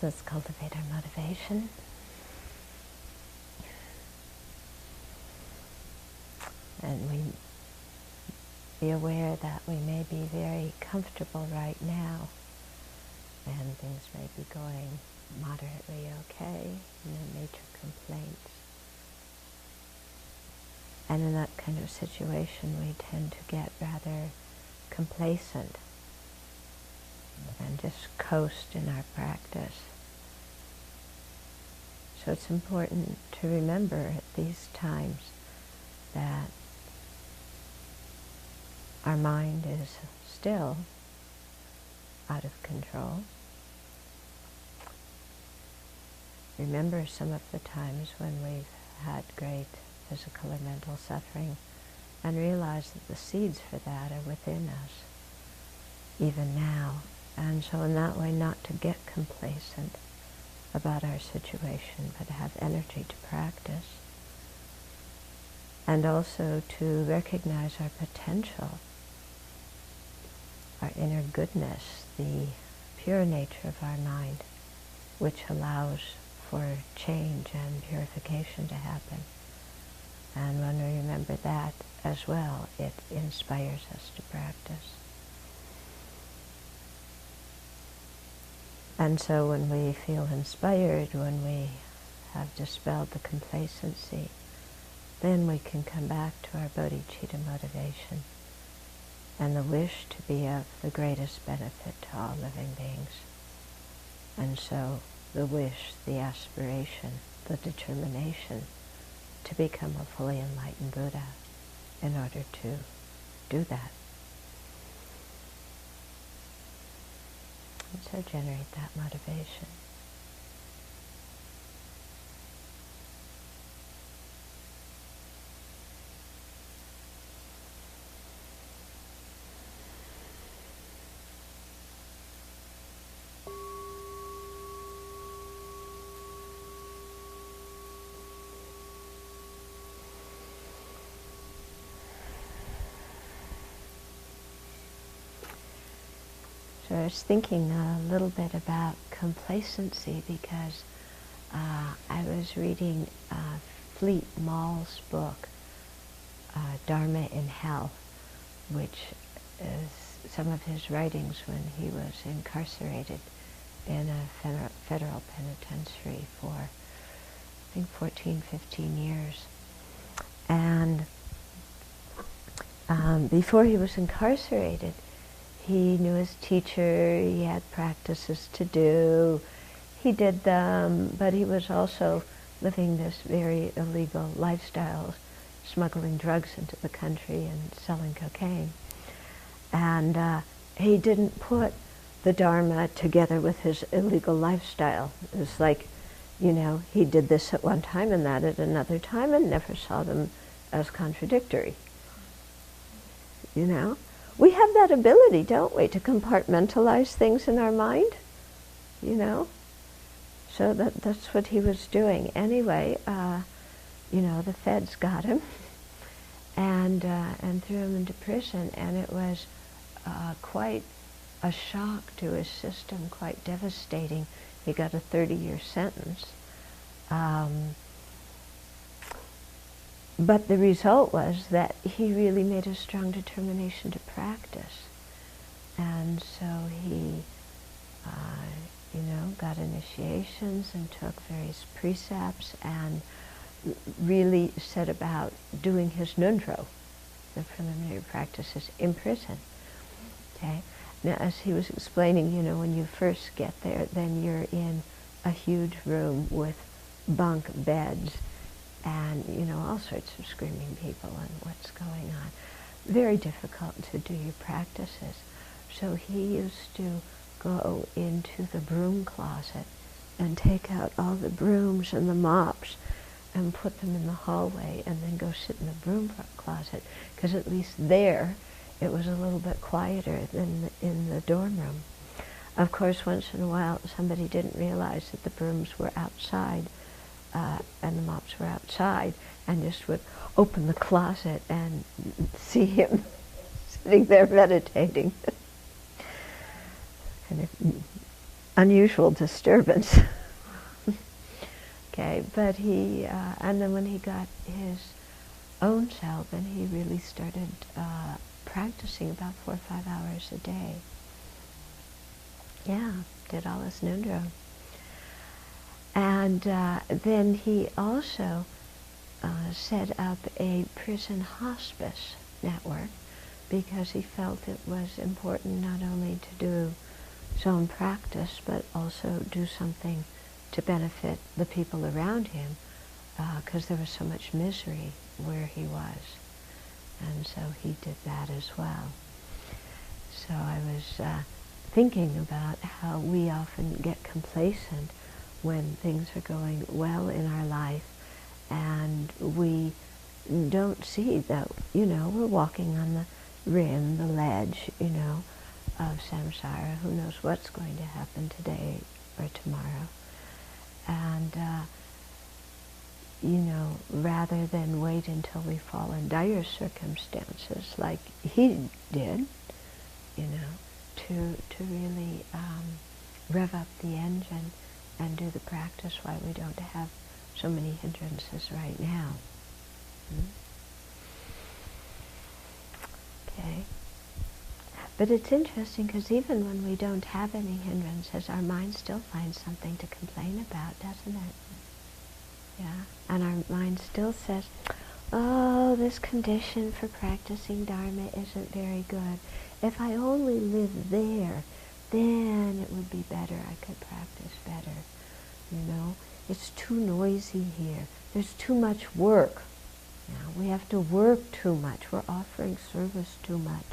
This is Cultivating Motivation. And we be aware that we may be very comfortable right now, and things may be going moderately okay, no major complaints. And in that kind of situation, we tend to get rather complacent and just coast in our practice. So it's important to remember at these times that our mind is still out of control. Remember some of the times when we've had great physical or mental suffering, and realize that the seeds for that are within us, even now. And so in that way, not to get complacent about our situation, but have energy to practice. And also to recognize our potential, our inner goodness, the pure nature of our mind, which allows for change and purification to happen. And when we remember that as well, it inspires us to practice. And so when we feel inspired, when we have dispelled the complacency, then we can come back to our bodhicitta motivation and the wish to be of the greatest benefit to all living beings. And so the wish, the aspiration, the determination to become a fully enlightened Buddha in order to do that. And so generate that motivation. So I was thinking a little bit about complacency because I was reading Fleet Maull's book, Dharma in Hell, which is some of his writings when he was incarcerated in a federal penitentiary for, I think, 14, 15 years. And before he was incarcerated, he knew his teacher, he had practices to do, he did them, but he was also living this very illegal lifestyle, smuggling drugs into the country and selling cocaine. And he didn't put the Dharma together with his illegal lifestyle. It was like, you know, he did this at one time and that at another time and never saw them as contradictory, you know? We have that ability, don't we, to compartmentalize things in our mind, you know? So that's what he was doing. Anyway, you know, the feds got him and threw him into prison, and it was quite a shock to his system, quite devastating. He got a 30-year sentence. But the result was that he really made a strong determination to practice. And so he, you know, got initiations and took various precepts and really set about doing his nundro, the preliminary practices, in prison. Okay? Now, as he was explaining, you know, when you first get there, then you're in a huge room with bunk beds, and, you know, all sorts of screaming people and what's going on. Very difficult to do your practices. So he used to go into the broom closet and take out all the brooms and the mops and put them in the hallway and then go sit in the broom closet, because at least there it was a little bit quieter than in the dorm room. Of course, once in a while somebody didn't realize that the brooms were outside and the mops were outside, and just would open the closet and see him sitting there meditating. Kind of unusual disturbance. Okay, but and then when he got his own cell, then he really started practicing about 4 or 5 hours a day. Yeah, did all this Nundro. And then he also set up a prison hospice network because he felt it was important not only to do his own practice, but also do something to benefit the people around him, because there was so much misery where he was. And so he did that as well. So I was thinking about how we often get complacent when things are going well in our life, and we don't see that, we're walking on the rim, the ledge, of samsara. Who knows what's going to happen today or tomorrow. And, rather than wait until we fall in dire circumstances like he did, to really rev up the engine and do the practice while we don't have so many hindrances right now. Okay. But it's interesting because even when we don't have any hindrances, our mind still finds something to complain about, doesn't it? Yeah. And our mind still says, oh, this condition for practicing Dharma isn't very good. If I only lived there, then it would be better. I could practice better. It's too noisy here. There's too much work. We have to work too much. We're offering service too much.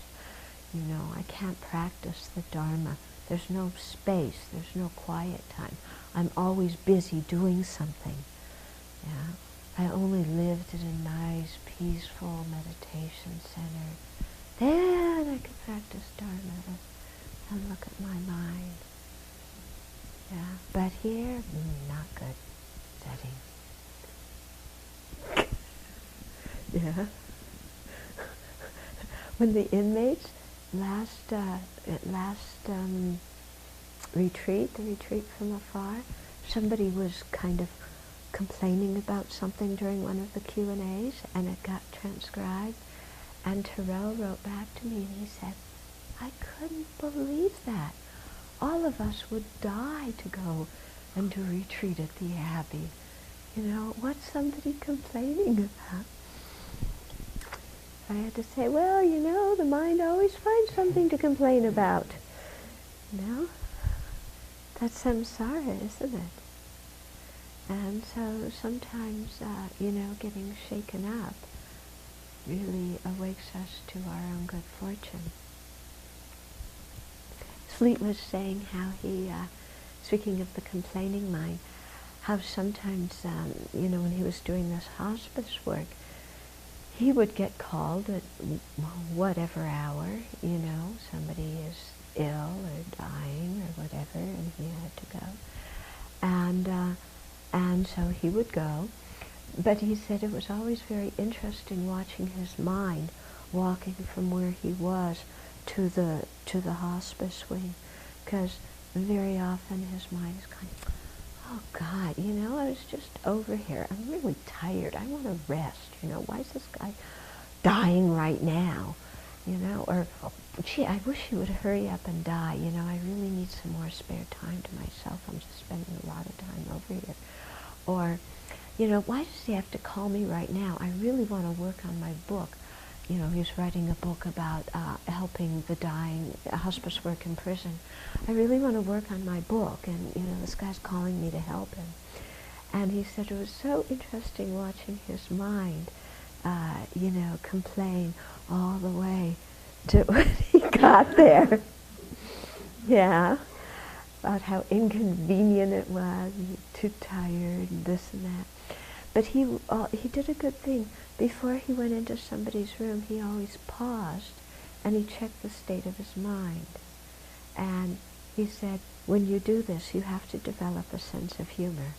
I can't practice the Dharma. There's no space. There's no quiet time. I'm always busy doing something. Yeah. I only lived in a nice, peaceful meditation center. Then I could practice Dharma and look at my mind. Yeah. But here, not good setting. Yeah. When the inmates last retreat, the retreat from afar, somebody was kind of complaining about something during one of the Q&As, and it got transcribed, and Terrell wrote back to me and he said, I couldn't believe that. All of us would die to go and to retreat at the Abbey. What's somebody complaining about? I had to say, well, the mind always finds something to complain about. That's samsara, isn't it? And so sometimes, getting shaken up really awakes us to our own good fortune. Fleet was saying how he, speaking of the complaining mind, how sometimes, when he was doing this hospice work, he would get called at whatever hour, somebody is ill or dying or whatever, and he had to go. And so he would go, but he said it was always very interesting watching his mind walking from where he was to the hospice wing, because very often his mind is going, oh God, I was just over here. I'm really tired. I want to rest. Why is this guy dying right now? Or, oh, gee, I wish he would hurry up and die. I really need some more spare time to myself. I'm just spending a lot of time over here. Or, why does he have to call me right now? I really want to work on my book. He was writing a book about helping the dying, hospice work in prison. I really want to work on my book, and, this guy's calling me to help him. And he said it was so interesting watching his mind, complain all the way to when he got there. Yeah, about how inconvenient it was, and too tired, and this and that. But he did a good thing. Before he went into somebody's room, he always paused, and he checked the state of his mind. And he said, when you do this, you have to develop a sense of humor,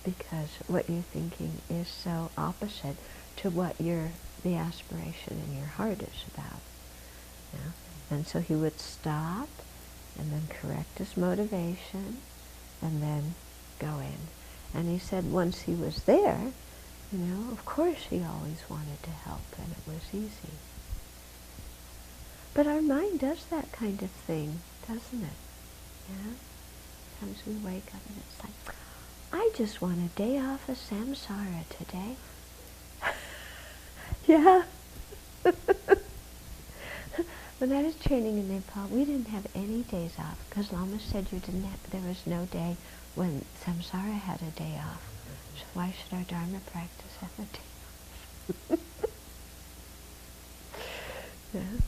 because what you're thinking is so opposite to what the aspiration in your heart is about. Yeah? And so he would stop and then correct his motivation, and then go in. And he said once he was there, of course he always wanted to help, and it was easy. But our mind does that kind of thing, doesn't it? Yeah? Sometimes we wake up and it's like, I just want a day off of samsara today. Yeah. When I was training in Nepal, we didn't have any days off, because Lama said there was no day when samsara had a day off. So why should our Dharma practice have a day off? Yeah.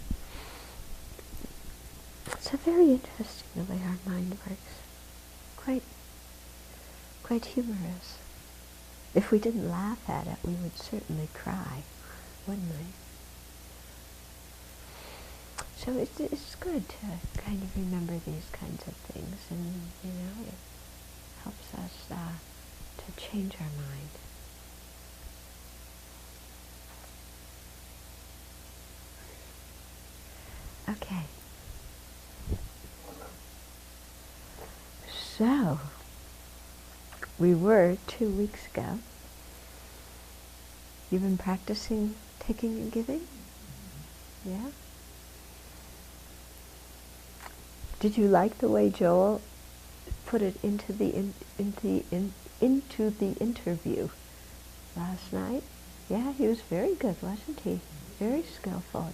So very interesting the way our mind works. Quite humorous. If we didn't laugh at it, we would certainly cry, wouldn't we? So it's good to kind of remember these kinds of things, and it helps us to change our mind. Okay. So, we were 2 weeks ago. You've been practicing taking and giving? Yeah? Did you like the way Joel put it into the interview last night? Yeah, he was very good, wasn't he? Very skillful,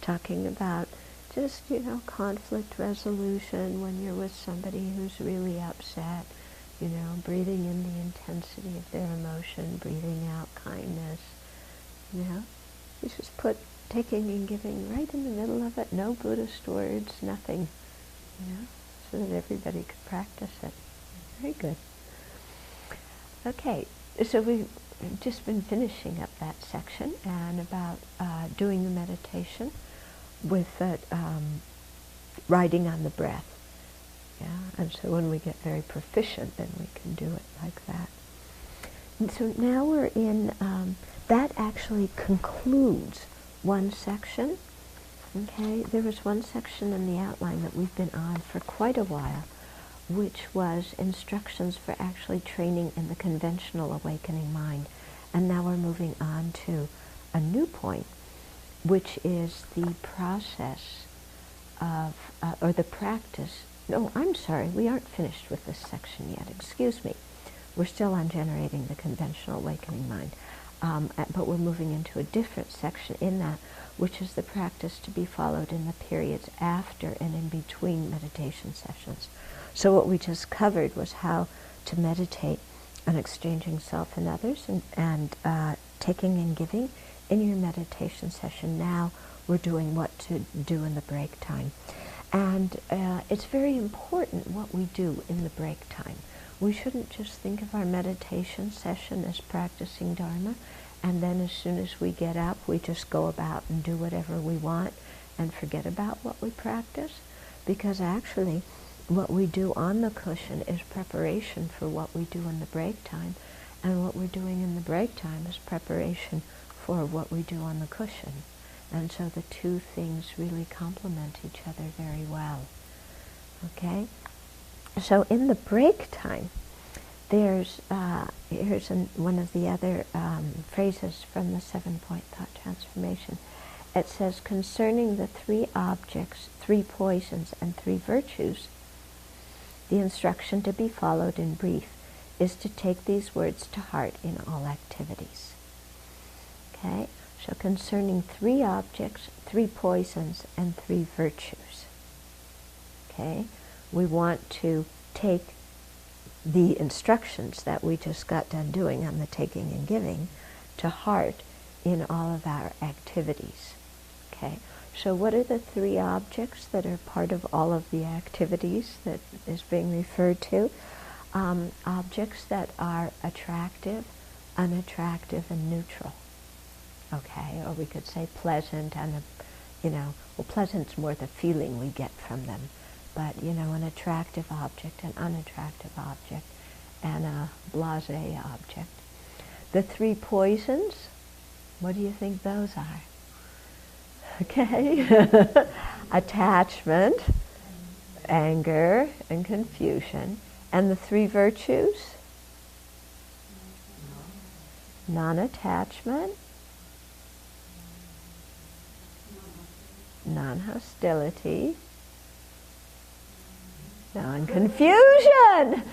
talking about just, conflict resolution when you're with somebody who's really upset, breathing in the intensity of their emotion, breathing out kindness, He just put taking and giving right in the middle of it, no Buddhist words, nothing, so that everybody could practice it. Very good. Okay, so we've just been finishing up that section and about doing the meditation with riding on the breath. Yeah, and so when we get very proficient, then we can do it like that. And so now we're in, that actually concludes one section. Okay, there was one section in the outline that we've been on for quite a while, which was instructions for actually training in the conventional awakening mind. And now we're moving on to a new point, which is the process of, or the practice. No, I'm sorry, we aren't finished with this section yet, excuse me. We're still on generating the conventional awakening mind, but we're moving into a different section in that, which is the practice to be followed in the periods after and in between meditation sessions. So what we just covered was how to meditate on exchanging self and others, and taking and giving in your meditation session. Now we're doing what to do in the break time. And it's very important what we do in the break time. We shouldn't just think of our meditation session as practicing Dharma, and then as soon as we get up, we just go about and do whatever we want and forget about what we practice. Because actually, what we do on the cushion is preparation for what we do in the break time, and what we're doing in the break time is preparation for what we do on the cushion. And so the two things really complement each other very well. Okay? So in the break time, here's one of the other phrases from the 7-point thought transformation. It says, concerning the 3 objects, 3 poisons, and 3 virtues, the instruction to be followed in brief is to take these words to heart in all activities. Okay? So concerning 3 objects, 3 poisons, and 3 virtues. Okay? We want to take the instructions that we just got done doing on the taking and giving to heart in all of our activities. Okay? So what are the 3 objects that are part of all of the activities that is being referred to? Objects that are attractive, unattractive, and neutral. Okay, or we could say pleasant and, pleasant's more the feeling we get from them. But, an attractive object, an unattractive object, and a blasé object. The 3 poisons, what do you think those are? Okay, attachment, anger and confusion. And the three virtues? Non-attachment, non-hostility, non-confusion.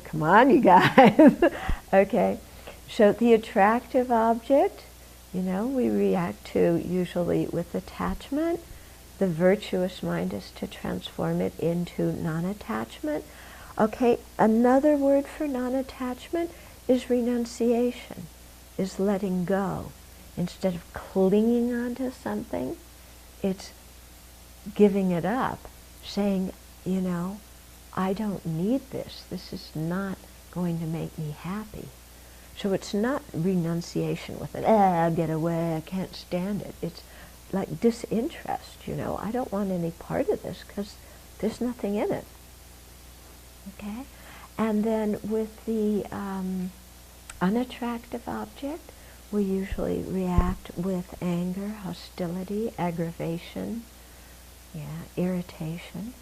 Come on, you guys. Okay. So the attractive object, we react to usually with attachment. The virtuous mind is to transform it into non-attachment. Okay, another word for non-attachment is renunciation, is letting go. Instead of clinging onto something, it's giving it up, saying, I don't need this. This is not going to make me happy. So it's not renunciation with it, I'll get away, I can't stand it. It's like disinterest, I don't want any part of this because there's nothing in it. Okay? And then with the unattractive object, we usually react with anger, hostility, aggravation, irritation.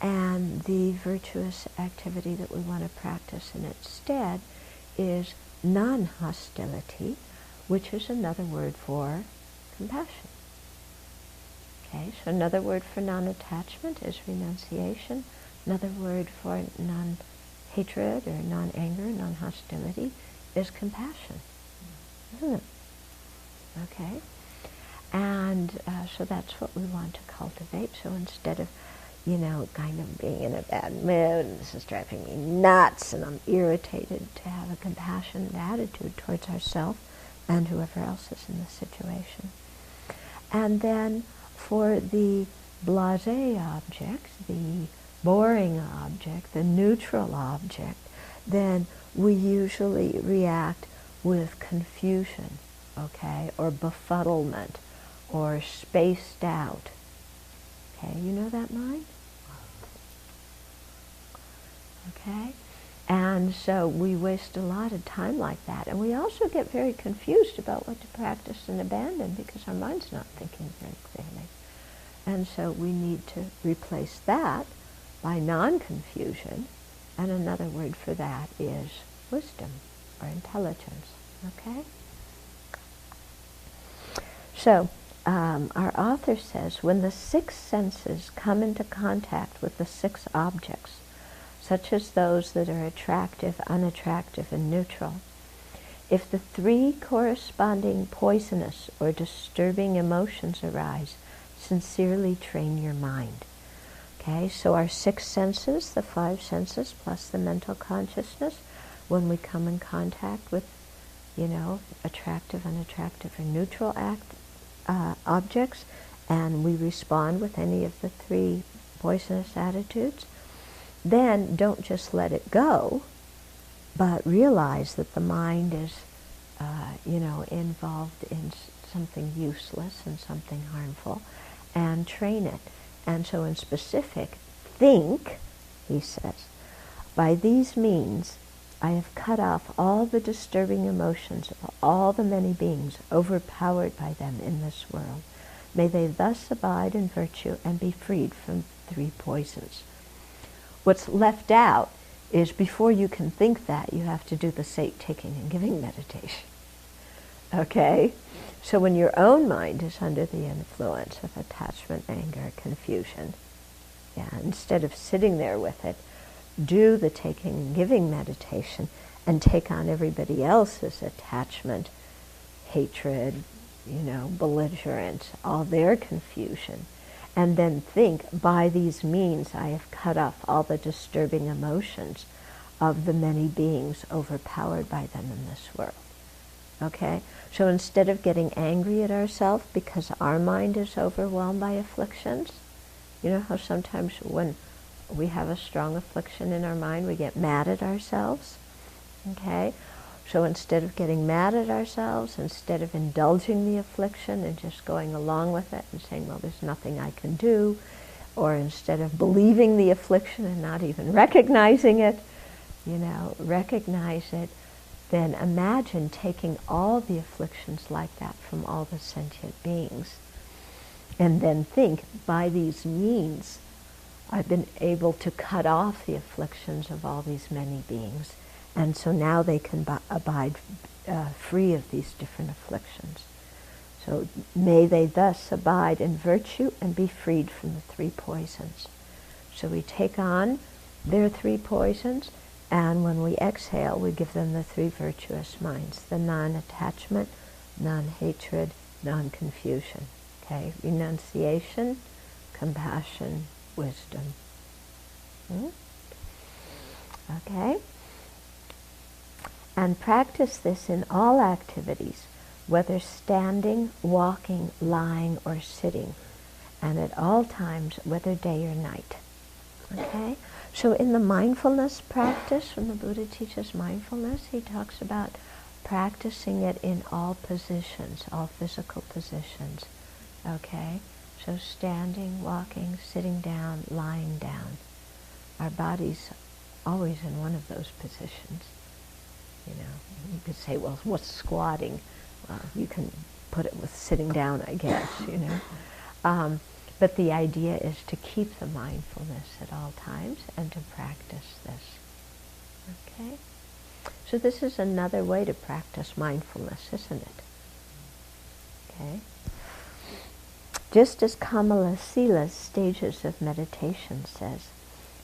And the virtuous activity that we want to practice instead is non-hostility, which is another word for compassion. Okay, so another word for non-attachment is renunciation. Another word for non-hatred or non-anger, non-hostility is compassion. Isn't it? Okay. And so that's what we want to cultivate. So instead of, kind of being in a bad mood, and this is driving me nuts, and I'm irritated, to have a compassionate attitude towards ourselves and whoever else is in the situation. And then for the blasé object, the boring object, the neutral object, then we usually react with confusion, okay, or befuddlement, or spaced out. Okay, you know that mind? Okay? And so we waste a lot of time like that. And we also get very confused about what to practice and abandon because our mind's not thinking very clearly. And so we need to replace that by non-confusion. And another word for that is wisdom or intelligence. Okay? So, our author says, when the six senses come into contact with the six objects, such as those that are attractive, unattractive, and neutral, if the three corresponding poisonous or disturbing emotions arise, sincerely train your mind. Okay, so our six senses, the five senses, plus the mental consciousness, when we come in contact with, attractive, unattractive, or neutral objects, and we respond with any of the three poisonous attitudes, then don't just let it go, but realize that the mind is, involved in something useless and something harmful, and train it. And so in specific, think, he says, by these means I have cut off all the disturbing emotions of all the many beings overpowered by them in this world. May they thus abide in virtue and be freed from three poisons. What's left out is before you can think that, you have to do the taking and giving meditation. Okay? So when your own mind is under the influence of attachment, anger, confusion, instead of sitting there with it, do the taking and giving meditation and take on everybody else's attachment, hatred, belligerence, all their confusion. And then think, by these means I have cut off all the disturbing emotions of the many beings overpowered by them in this world. Okay? So instead of getting angry at ourselves because our mind is overwhelmed by afflictions, you know how sometimes when we have a strong affliction in our mind, we get mad at ourselves? Okay? So instead of getting mad at ourselves, instead of indulging the affliction and just going along with it and saying, well, there's nothing I can do, or instead of believing the affliction and not even recognizing it, recognize it, then imagine taking all the afflictions like that from all the sentient beings and then think, by these means, I've been able to cut off the afflictions of all these many beings, and so now they can abide free of these different afflictions. So may they thus abide in virtue and be freed from the three poisons. So we take on their three poisons, and when we exhale, we give them the three virtuous minds, the non-attachment, non-hatred, non-confusion. Okay, renunciation, compassion, wisdom. Okay? And practice this in all activities, whether standing, walking, lying, or sitting, and at all times, whether day or night. Okay? So in the mindfulness practice, when the Buddha teaches mindfulness, he talks about practicing it in all positions, all physical positions. Okay? So standing, walking, sitting down, lying down. Our body's always in one of those positions. You know, you could say, well, what's squatting? You can put it with sitting down, I guess, you know. But the idea is to keep the mindfulness at all times and to practice this. Okay? So this is another way to practice mindfulness, isn't it? Okay? Just as Kamala Sila's Stages of Meditation says,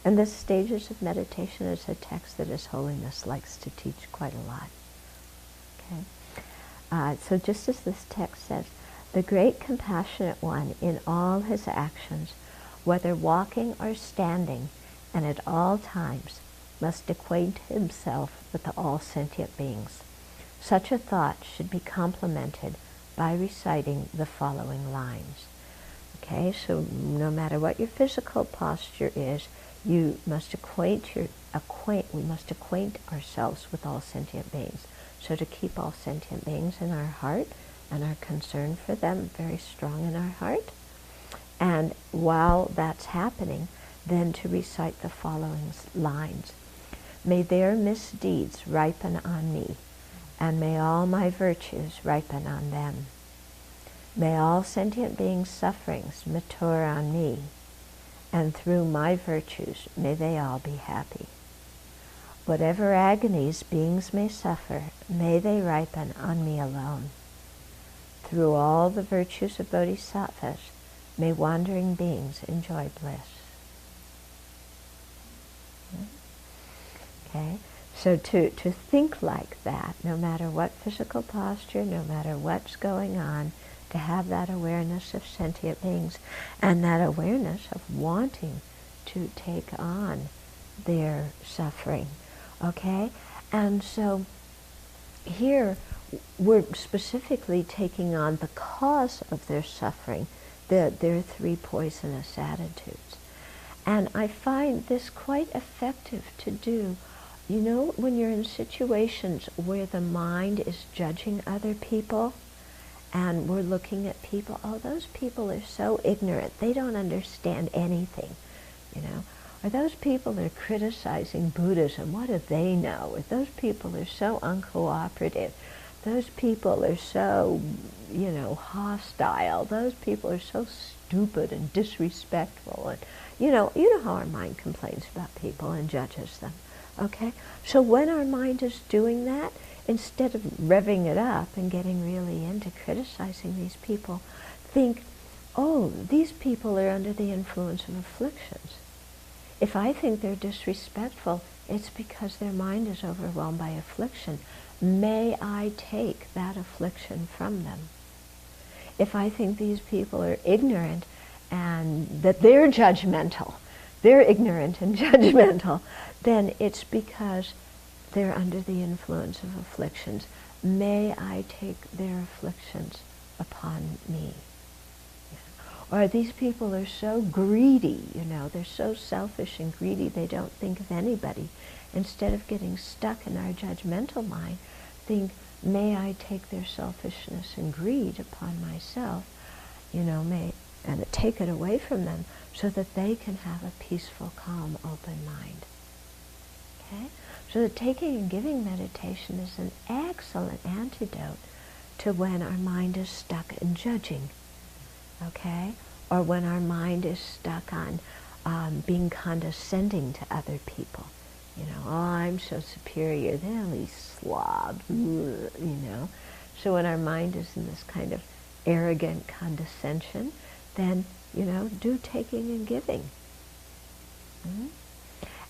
and this Stages of Meditation is a text that His Holiness likes to teach quite a lot. Okay? So just as this text says, the great compassionate one in all his actions, whether walking or standing, and at all times, must acquaint himself with all sentient beings. Such a thought should be complemented by reciting the following lines. Okay, so no matter what your physical posture is, you must we must acquaint ourselves with all sentient beings. So to keep all sentient beings in our heart and our concern for them very strong in our heart. And while that's happening, then to recite the following lines. May their misdeeds ripen on me, and may all my virtues ripen on them. May all sentient beings' sufferings mature on me, and through my virtues may they all be happy. Whatever agonies beings may suffer, may they ripen on me alone. Through all the virtues of bodhisattvas, may wandering beings enjoy bliss. Okay, so to think like that, no matter what physical posture, no matter what's going on, to have that awareness of sentient beings and that awareness of wanting to take on their suffering. Okay? And so here we're specifically taking on the cause of their suffering, their three poisonous attitudes. And I find this quite effective to do. You know, when you're in situations where the mind is judging other people, and we're looking at people, oh, those people are so ignorant, they don't understand anything, you know. Or those people are criticizing Buddhism, what do they know? Or those people are so uncooperative. Those people are so, you know, hostile. Those people are so stupid and disrespectful. And you know how our mind complains about people and judges them. Okay? So when our mind is doing that, instead of revving it up and getting really into criticizing these people, think, oh, these people are under the influence of afflictions. If I think they're disrespectful, it's because their mind is overwhelmed by affliction. May I take that affliction from them. If I think these people are ignorant and that they're judgmental, they're ignorant and judgmental, then it's because they're under the influence of afflictions. May I take their afflictions upon me. Or these people are so greedy, you know, they're so selfish and greedy, they don't think of anybody. Instead of getting stuck in our judgmental mind, think, may I take their selfishness and greed upon myself, you know, and take it away from them so that they can have a peaceful, calm, open mind. Okay? So the taking and giving meditation is an excellent antidote to when our mind is stuck in judging. okay? Or when our mind is stuck on being condescending to other people. You know, oh, I'm so superior, they're these slobs, you know. So when our mind is in this kind of arrogant condescension, then, you know, do taking and giving. Mm-hmm.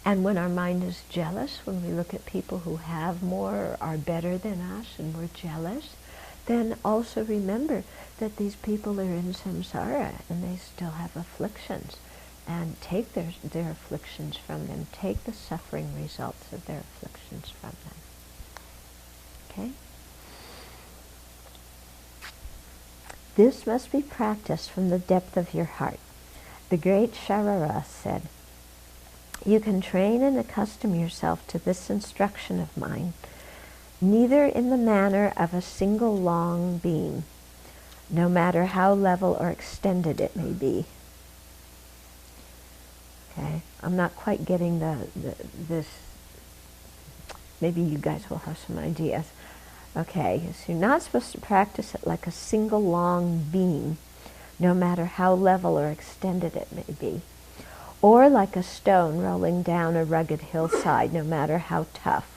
And when our mind is jealous, when we look at people who have more or are better than us and we're jealous, then also remember that these people are in samsara and they still have afflictions. And take their afflictions from them. Take the suffering results of their afflictions from them. Okay? This must be practiced from the depth of your heart. The great Sharara said, "You can train and accustom yourself to this instruction of mine, neither in the manner of a single long beam, no matter how level or extended it may be." Okay, I'm not quite getting this. Maybe you guys will have some ideas. Okay, so you're not supposed to practice it like a single long beam, no matter how level or extended it may be, or like a stone rolling down a rugged hillside, no matter how tough,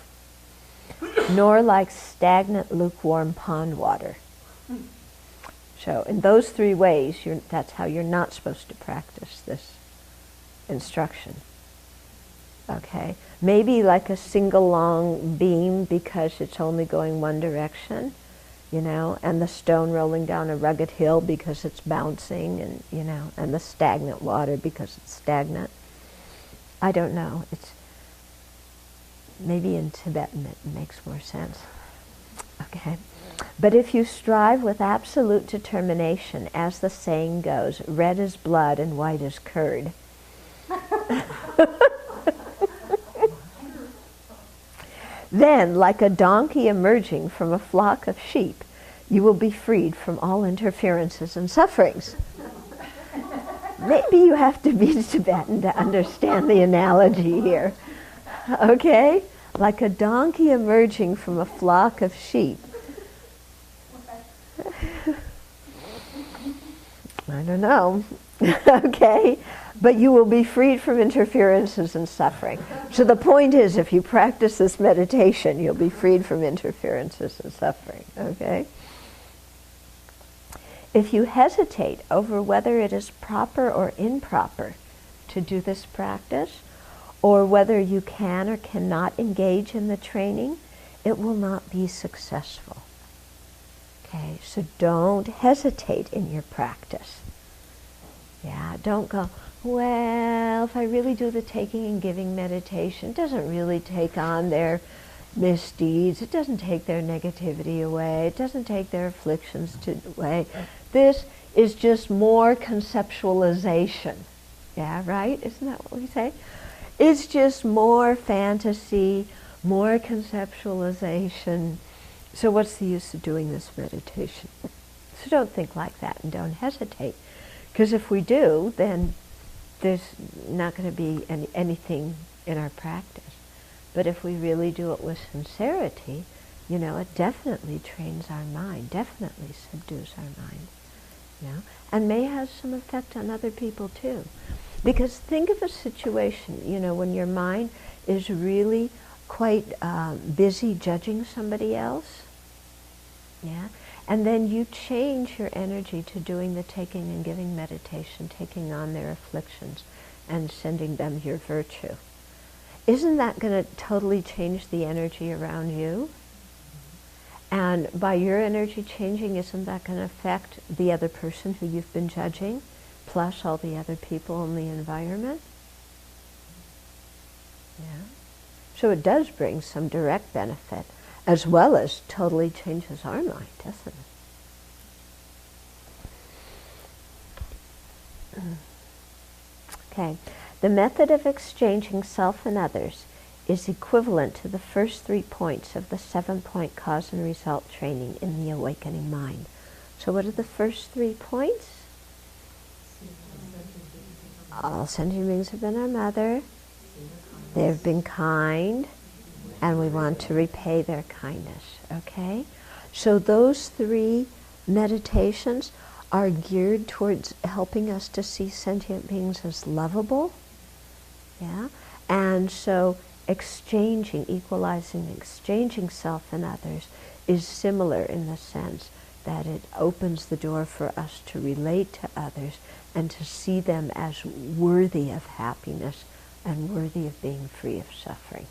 nor like stagnant, lukewarm pond water. So in those three ways, that's how you're not supposed to practice this instruction. Okay, maybe like a single long beam because it's only going one direction, you know, and the stone rolling down a rugged hill because it's bouncing, and you know, and the stagnant water because it's stagnant. I don't know. It's maybe in Tibetan it makes more sense. Okay, but if you strive with absolute determination, as the saying goes, red as blood and white as curd, then, like a donkey emerging from a flock of sheep, you will be freed from all interferences and sufferings. Maybe you have to be Tibetan to understand the analogy here. Okay? Like a donkey emerging from a flock of sheep. I don't know. Okay? But you will be freed from interferences and suffering. So the point is, if you practice this meditation, you'll be freed from interferences and suffering. Okay? If you hesitate over whether it is proper or improper to do this practice, or whether you can or cannot engage in the training, it will not be successful. Okay? So don't hesitate in your practice. Yeah, don't go, well, if I really do the taking and giving meditation, it doesn't really take on their misdeeds, it doesn't take their negativity away, it doesn't take their afflictions away. This is just more conceptualization. Yeah, right? Isn't that what we say? It's just more fantasy, more conceptualization. So what's the use of doing this meditation? So don't think like that and don't hesitate. Because if we do, then there's not going to be anything in our practice. But if we really do it with sincerity, you know, it definitely trains our mind, definitely subdues our mind, you know, and may have some effect on other people too. Because think of a situation, you know, when your mind is really quite busy judging somebody else, yeah, and then you change your energy to doing the taking and giving meditation, taking on their afflictions and sending them your virtue. Isn't that going to totally change the energy around you? And by your energy changing, isn't that going to affect the other person who you've been judging, plus all the other people in the environment? Yeah. So it does bring some direct benefit, as well as totally changes our mind, doesn't it? Okay. The method of exchanging self and others is equivalent to the first 3 points of the 7-point cause and result training in the awakening mind. So what are the first 3 points? All sentient beings have been our mother. They've been kind, and we want to repay their kindness. Okay? So those 3 meditations are geared towards helping us to see sentient beings as lovable. Yeah? And so exchanging, equalizing, exchanging self and others is similar in the sense that it opens the door for us to relate to others and to see them as worthy of happiness and worthy of being free of suffering.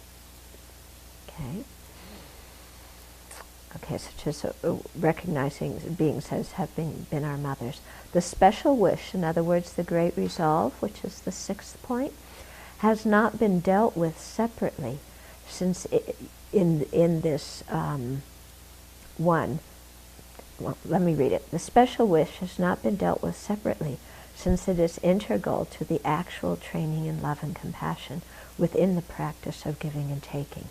Okay? Okay, so just recognizing beings as having been our mothers. The special wish, in other words, the great resolve, which is the 6th point, has not been dealt with separately since in this one. Well, let me read it. The special wish has not been dealt with separately since it is integral to the actual training in love and compassion within the practice of giving and taking.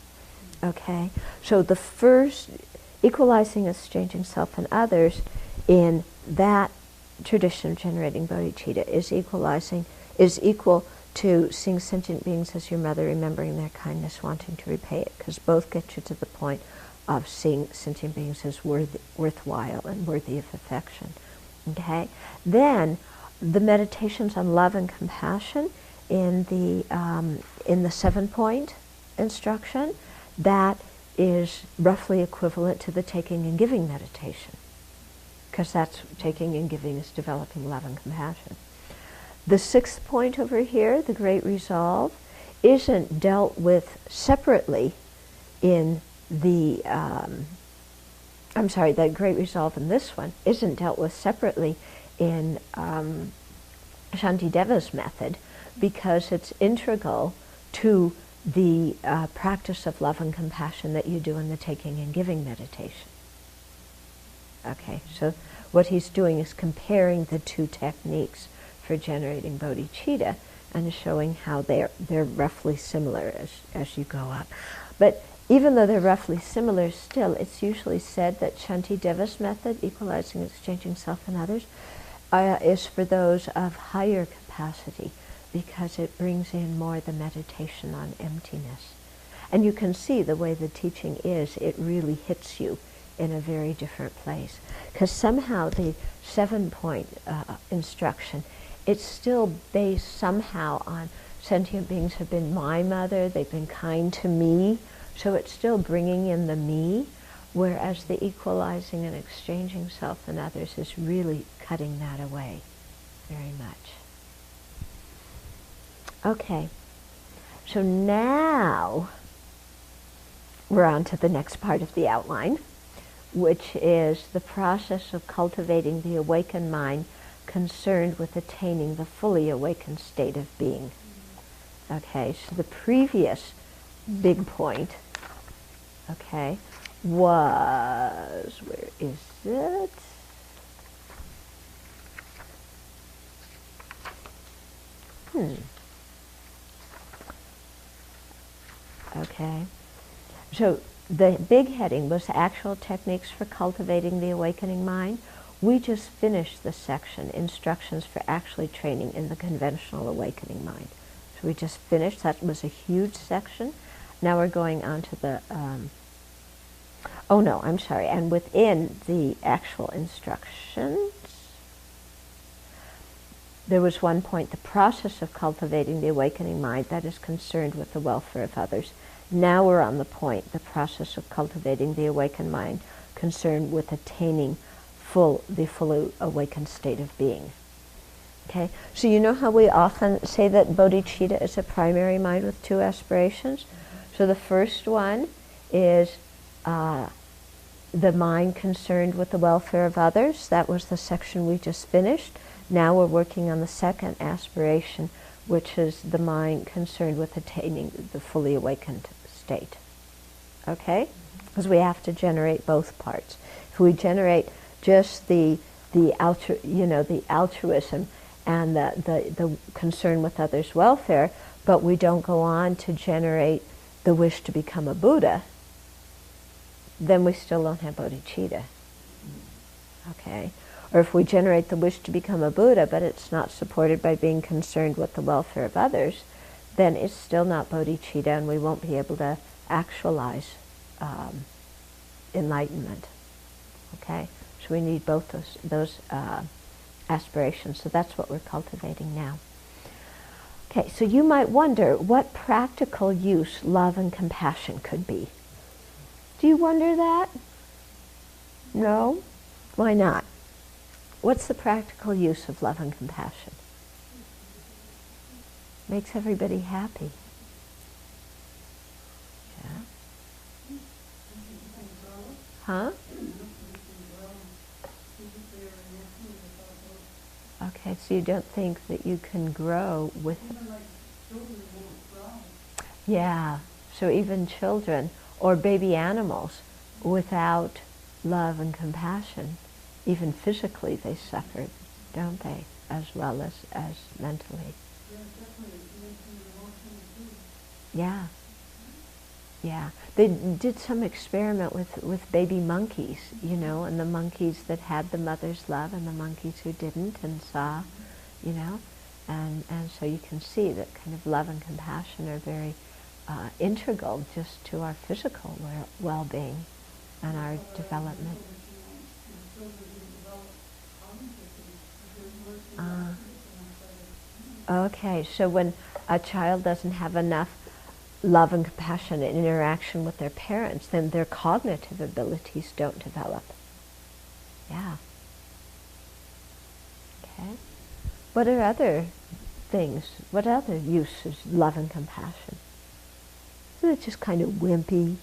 Okay? So the first, equalizing, exchanging self and others, in that tradition of generating bodhicitta is equal to seeing sentient beings as your mother, remembering their kindness, wanting to repay it, because both get you to the point of seeing sentient beings as worthwhile and worthy of affection. Okay? Then the meditations on love and compassion in the 7-point instruction, that is roughly equivalent to the taking and giving meditation, because that's taking and giving is developing love and compassion. The 6th point over here, the great resolve, isn't dealt with separately in the, the great resolve in this one isn't dealt with separately in Shantideva's method, because it's integral to the practice of love and compassion that you do in the taking and giving meditation. Okay, so what he's doing is comparing the two techniques for generating bodhicitta and showing how they're roughly similar as you go up. But even though they're roughly similar, still it's usually said that Shantideva's method, equalizing, exchanging self and others, is for those of higher capacity, because it brings in more the meditation on emptiness. And you can see the way the teaching is, it really hits you in a very different place. Because somehow the 7-point instruction, it's still based somehow on sentient beings have been my mother, they've been kind to me, so it's still bringing in the me, whereas the equalizing and exchanging self and others is really cutting that away very much. Okay, so now we're on to the next part of the outline, which is the process of cultivating the awakened mind concerned with attaining the fully awakened state of being. Okay, so the previous big point, okay, was, where is it? Okay, so the big heading was actual techniques for cultivating the awakening mind. We just finished the section, instructions for actually training in the conventional awakening mind. So we just finished, that was a huge section. Now we're going on to the, and within the actual instructions, there was one point, the process of cultivating the awakening mind that is concerned with the welfare of others. Now we're on the point, the process of cultivating the awakened mind concerned with attaining the fully awakened state of being. Okay, so you know how we often say that bodhicitta is a primary mind with 2 aspirations? So the first one is the mind concerned with the welfare of others. That was the section we just finished. Now we're working on the second aspiration, which is the mind concerned with attaining the fully awakened state. Okay? Because we have to generate both parts. If we generate just the altruism and the concern with others' welfare, but we don't go on to generate the wish to become a Buddha, then we still don't have bodhicitta. Okay? Or if we generate the wish to become a Buddha, but it's not supported by being concerned with the welfare of others, then it's still not bodhicitta, and we won't be able to actualize enlightenment. Okay? So we need both those aspiration. So that's what we're cultivating now. Okay, so you might wonder what practical use love and compassion could be. Do you wonder that? No? Why not? What's the practical use of love and compassion? Makes everybody happy. Yeah? Huh? Okay, so you don't think that you can grow with... Yeah, so even children or baby animals without love and compassion, even physically they suffer, don't they? As well as mentally. Yeah. Yeah. They did some experiment with baby monkeys, you know, and the monkeys that had the mother's love and the monkeys who didn't, and saw, you know, and so you can see that kind of love and compassion are very integral just to our physical well-being and our development. Okay, so when a child doesn't have enough love and compassion and interaction with their parents, then their cognitive abilities don't develop. Yeah. Okay. What are other things? What other uses love and compassion? Isn't it just kind of wimpy?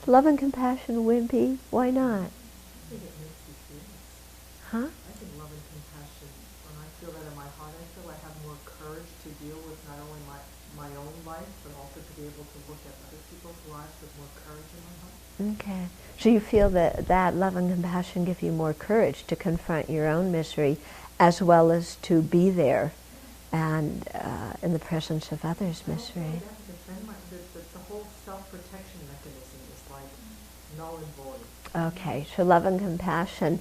Is love and compassion wimpy? Why not? I think it makes you feel. Huh? I think love and compassion, when I feel that in my heart, I feel I have more courage to deal with not only my own life, but also to be able to look at other people's lives with more courage in my heart. Okay. So you feel that love and compassion give you more courage to confront your own misery as well as to be there and in the presence of others' misery. The whole self-protection mechanism is like null and void. Okay, so love and compassion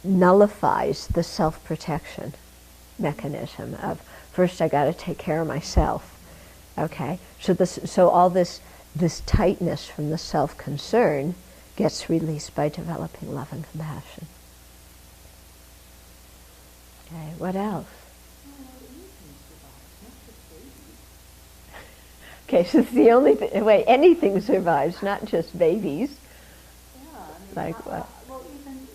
nullifies the self-protection mechanism of first I got to take care of myself. Okay, so all this tightness from the self-concern gets released by developing love and compassion. Okay, what else? Okay, so it's the only way anything survives, not just babies. Yeah, I mean, like what? Well, even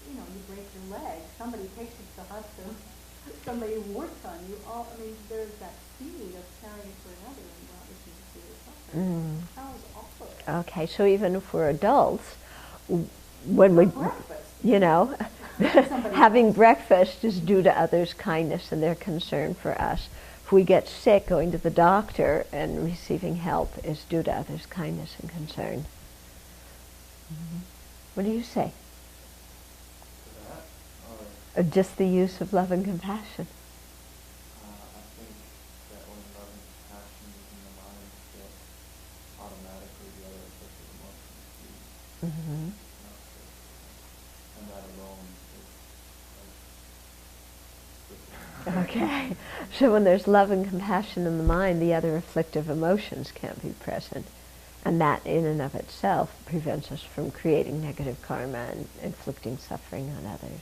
you know, you break your leg, somebody takes you to the hospital, somebody works on you. I mean, there's that seed of caring for another and not listening to yourself. That was awful. Okay, so even for adults, when we, you know, having breakfast is due to others' kindness and their concern for us. If we get sick, going to the doctor and receiving help is due to others' kindness and concern. What do you say? Just the use of love and compassion. I think that when love and compassion is in the mind, that automatically the other affected emotions do. And that alone is Okay, so when there's love and compassion in the mind, the other afflictive emotions can't be present. And that in and of itself prevents us from creating negative karma and inflicting suffering on others.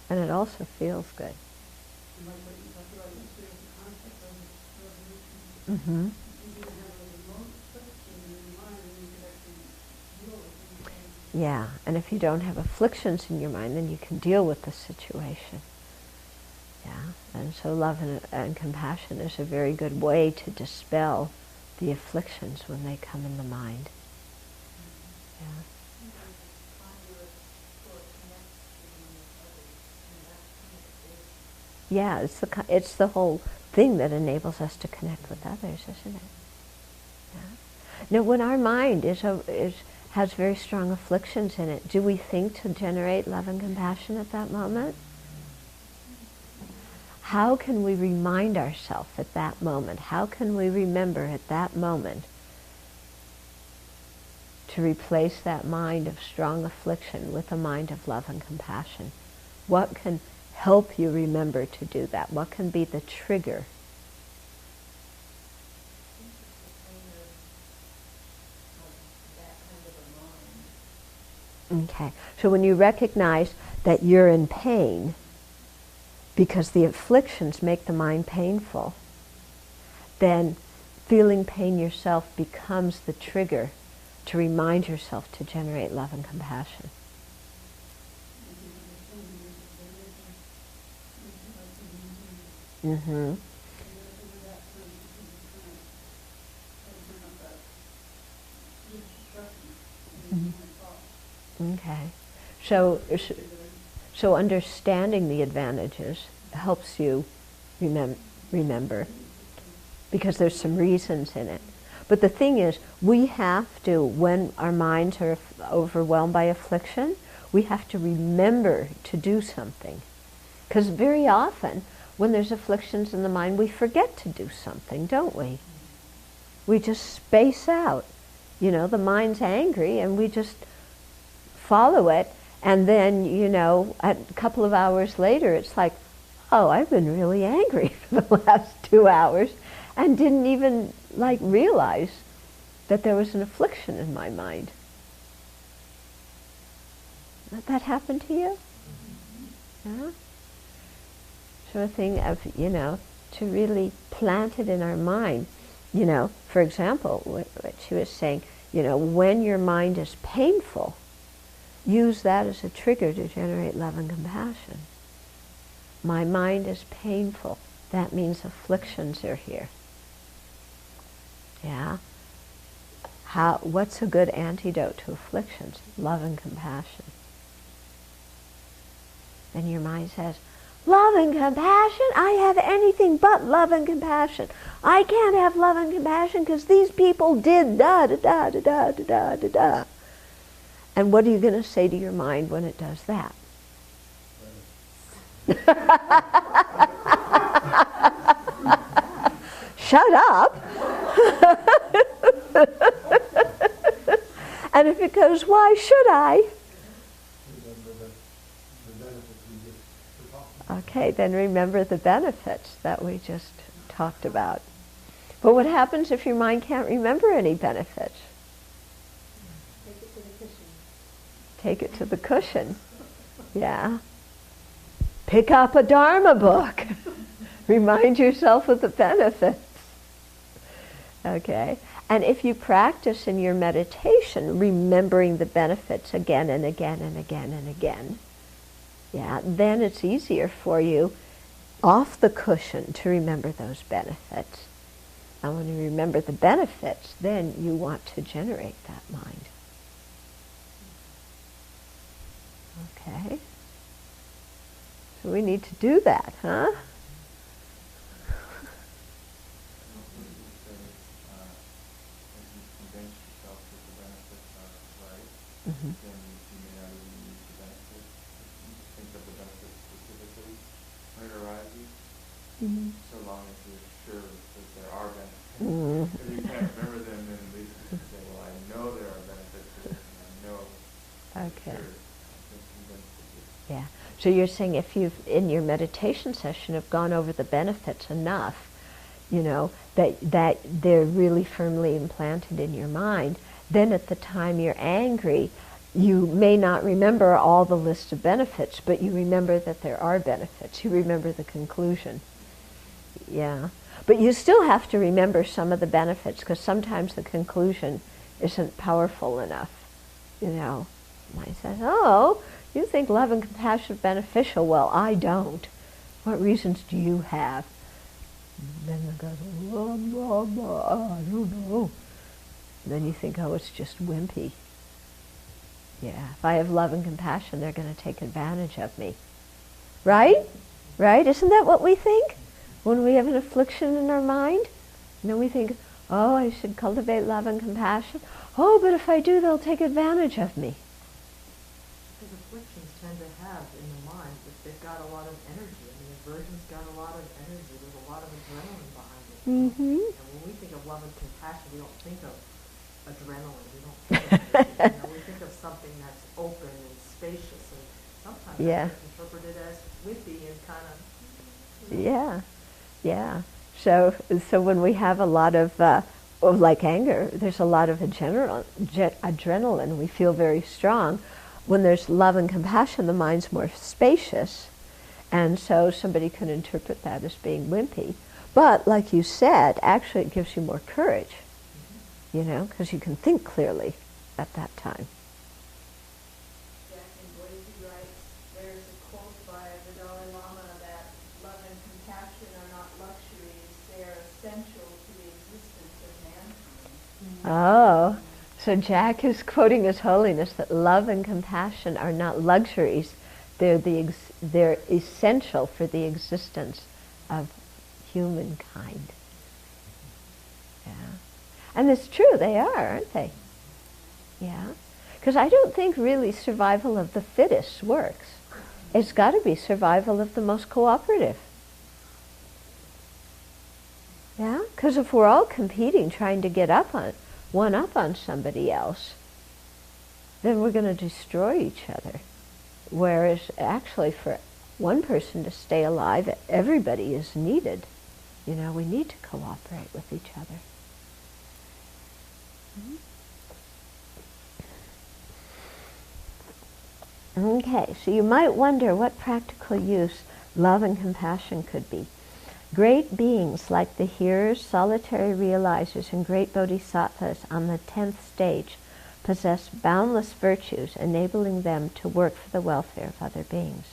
And it also feels good. Yeah, and if you don't have afflictions in your mind, then you can deal with the situation. Yeah, and so love and compassion is a very good way to dispel the afflictions when they come in the mind. Yeah, it's the whole thing that enables us to connect with others, isn't it? Yeah. Now, when our mind has very strong afflictions in it, do we think to generate love and compassion at that moment? How can we remind ourselves at that moment? How can we remember at that moment to replace that mind of strong affliction with a mind of love and compassion? What can help you remember to do that? What can be the trigger? Okay. So when you recognize that you're in pain, because the afflictions make the mind painful, then feeling pain yourself becomes the trigger to remind yourself to generate love and compassion. Mm-hmm. Mm-hmm. Okay. So understanding the advantages helps you remember, because there's some reasons in it. But the thing is, we have to, when our minds are overwhelmed by affliction, we have to remember to do something. Because very often, when there's afflictions in the mind, we forget to do something, don't we? We just space out. You know, the mind's angry and we just follow it, and then, you know, a couple of hours later, it's like, oh, I've been really angry for the last 2 hours, and didn't even, like, realize that there was an affliction in my mind. Did that happen to you? Yeah? Sort of thing of, you know, to really plant it in our mind. You know, for example, what she was saying, you know, when your mind is painful, use that as a trigger to generate love and compassion. My mind is painful. That means afflictions are here. Yeah? What's a good antidote to afflictions? Love and compassion. And your mind says, love and compassion? I have anything but love and compassion. I can't have love and compassion because these people did da-da-da-da-da-da-da-da. And what are you going to say to your mind when it does that? Shut up. And if it goes, why should I? Okay, then remember the benefits that we just talked about. But what happens if your mind can't remember any benefits? Take it to the cushion. Yeah. Pick up a Dharma book. Remind yourself of the benefits. Okay. And if you practice in your meditation, remembering the benefits again and again and again and again, yeah, then it's easier for you off the cushion to remember those benefits. And when you remember the benefits, then you want to generate that mind. Okay. So we need to do that, huh? Mm-hmm. Then you may not even use the benefit. Think of the benefit specifically when it arises, so long as you're sure that there are benefits. If you can't remember them, then at least you can say, well, I know there are benefits to this, and I know Okay. sure I'm convinced of this. Yeah. So you're saying if you've, in your meditation session, have gone over the benefits enough, you know, that they're really firmly implanted in your mind, then at the time you're angry, you may not remember all the list of benefits, but you remember that there are benefits. You remember the conclusion. Yeah. But you still have to remember some of the benefits, because sometimes the conclusion isn't powerful enough. You know, mind says, oh, you think love and compassion are beneficial. Well, I don't. What reasons do you have? And then it goes, I don't know. Then you think, oh, it's just wimpy. Yeah, if I have love and compassion, they're going to take advantage of me. Right? Right? Isn't that what we think? When we have an affliction in our mind? And then we think, oh, I should cultivate love and compassion. Oh, but if I do, they'll take advantage of me. Because afflictions tend to have in the mind that they've got a lot of energy. I mean, aversion's got a lot of energy. There's a lot of adrenaline behind it. Mm-hmm. And when we think of love and compassion, we don't think of adrenaline. We don't think of energy. You know, we think of something that's open and spacious, and sometimes Yeah. it's interpreted as wimpy and kind of. Yeah, yeah. So when we have a lot of, like anger, there's a lot of adrenaline. We feel very strong. when there's love and compassion, the mind's more spacious, and so somebody can interpret that as being wimpy. But like you said, actually it gives you more courage, you know, because you can think clearly at that time. Jack in Boise writes, there's a quote by the Dalai Lama that love and compassion are not luxuries, they are essential to the existence of mankind. Oh, so Jack is quoting His Holiness that love and compassion are not luxuries, they're essential for the existence of humankind. Yeah. And it's true, they are, aren't they? Yeah. Because I don't think really survival of the fittest works. It's got to be survival of the most cooperative. Yeah? Because if we're all competing, trying to get one up on somebody else, then we're going to destroy each other. Whereas actually for one person to stay alive, everybody is needed. You know, we need to cooperate with each other. Okay, so you might wonder what practical use love and compassion could be. Great beings like the hearers, solitary realizers, and great bodhisattvas on the 10th stage possess boundless virtues, enabling them to work for the welfare of other beings.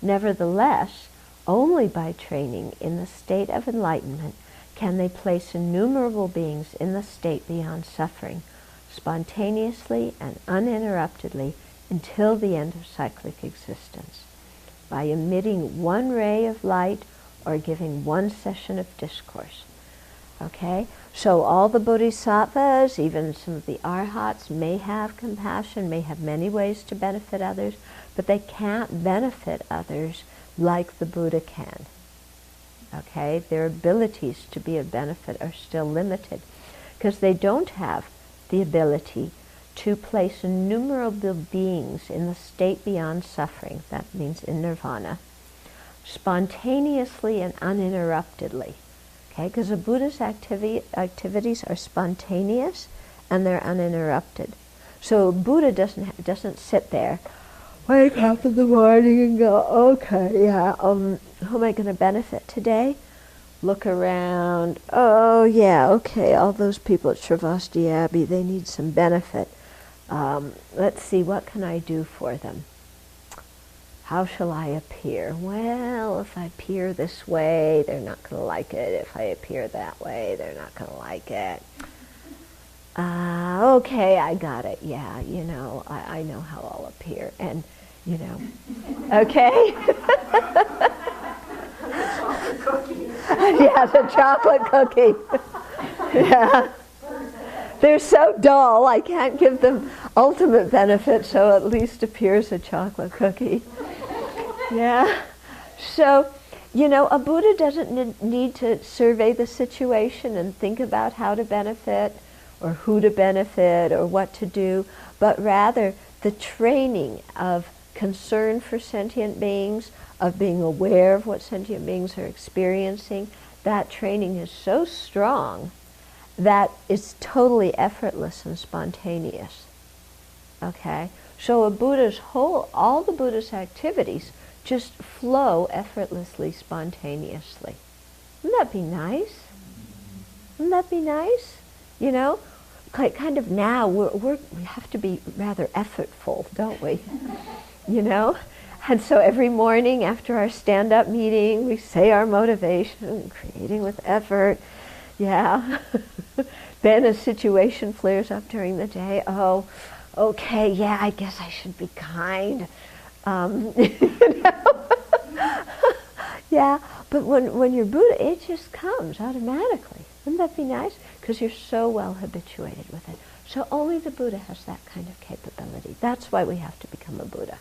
Nevertheless, only by training in the state of enlightenment can they place innumerable beings in the state beyond suffering, spontaneously and uninterruptedly until the end of cyclic existence, by emitting one ray of light or giving one session of discourse. Okay? So all the bodhisattvas, even some of the arhats, may have compassion, may have many ways to benefit others, but they can't benefit others like the Buddha can. Okay? Their abilities to be of benefit are still limited because they don't have the ability to place innumerable beings in the state beyond suffering, that means in nirvana, spontaneously and uninterruptedly. Okay? Because the Buddha's activities are spontaneous and they're uninterrupted. So Buddha doesn't sit there, wake up in the morning and go, okay, yeah, who am I going to benefit today? Look around, oh yeah, okay, all those people at Sravasti Abbey, they need some benefit. Let's see, what can I do for them? How shall I appear? Well, if I appear this way, they're not going to like it. If I appear that way, they're not going to like it. Okay, I got it. Yeah, you know, I know how I'll appear. And, you know, okay? Yeah, the chocolate cookie. Yeah. They're so dull, I can't give them ultimate benefit, so at least appears a chocolate cookie. Yeah. So, you know, a Buddha doesn't need to survey the situation and think about how to benefit or who to benefit or what to do, but rather the training of concern for sentient beings, of being aware of what sentient beings are experiencing, that training is so strong that it's totally effortless and spontaneous. Okay? So all the Buddha's activities just flow effortlessly, spontaneously. Wouldn't that be nice? Wouldn't that be nice? You know, kind of now we have to be rather effortful, don't we? You know? And so every morning after our stand-up meeting, we say our motivation, creating with effort. Yeah. Then a situation flares up during the day. Oh, okay, yeah, I guess I should be kind. You know? Yeah, but when you're Buddha, it just comes automatically. Wouldn't that be nice? Because you're so well habituated with it. So only the Buddha has that kind of capability. That's why we have to become a Buddha.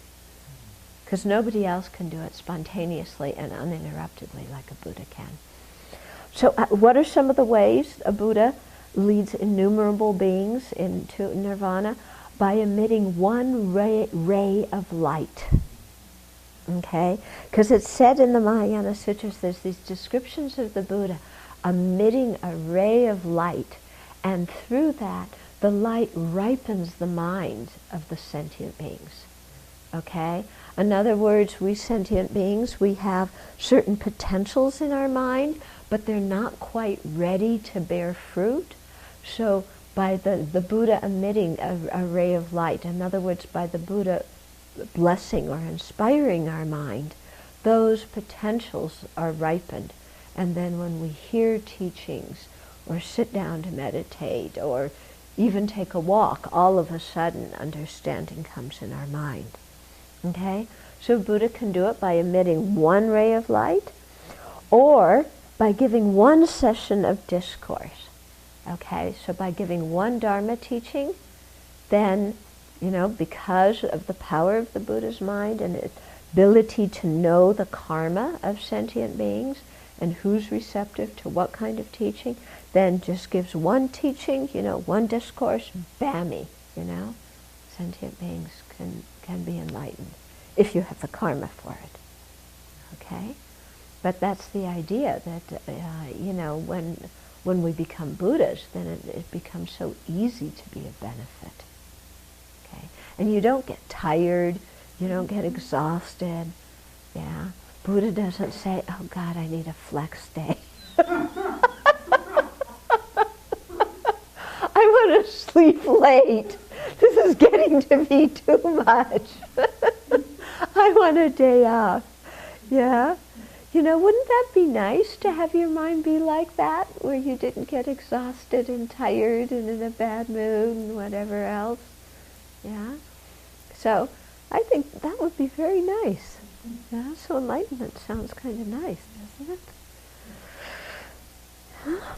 Because nobody else can do it spontaneously and uninterruptedly like a Buddha can. So what are some of the ways a Buddha leads innumerable beings into nirvana? By emitting one ray of light. Okay? Because it's said in the Mahayana Sutras, there's these descriptions of the Buddha emitting a ray of light, and through that, the light ripens the minds of the sentient beings. Okay? In other words, we sentient beings, we have certain potentials in our mind, but they're not quite ready to bear fruit. So by the Buddha emitting a ray of light, in other words, by the Buddha blessing or inspiring our mind, those potentials are ripened. And then when we hear teachings, or sit down to meditate, or even take a walk, all of a sudden understanding comes in our mind. Okay? So Buddha can do it by emitting one ray of light, or by giving one session of discourse. Okay? So by giving one Dharma teaching, then, because of the power of the Buddha's mind and its ability to know the karma of sentient beings and who's receptive to what kind of teaching, then just gives one teaching, one discourse, bammy, sentient beings can be enlightened if you have the karma for it. Okay? But that's the idea that, when we become Buddhas, then it becomes so easy to be of benefit. Okay? And you don't get tired, you don't get exhausted. Yeah? Buddha doesn't say, oh God, I need a flex day. I want to sleep late. This is getting to be too much. I want a day off. Yeah? Wouldn't that be nice to have your mind be like that, where you didn't get exhausted and tired and in a bad mood and whatever else? Yeah? So I think that would be very nice. Yeah? So enlightenment sounds kind of nice, doesn't it? Huh?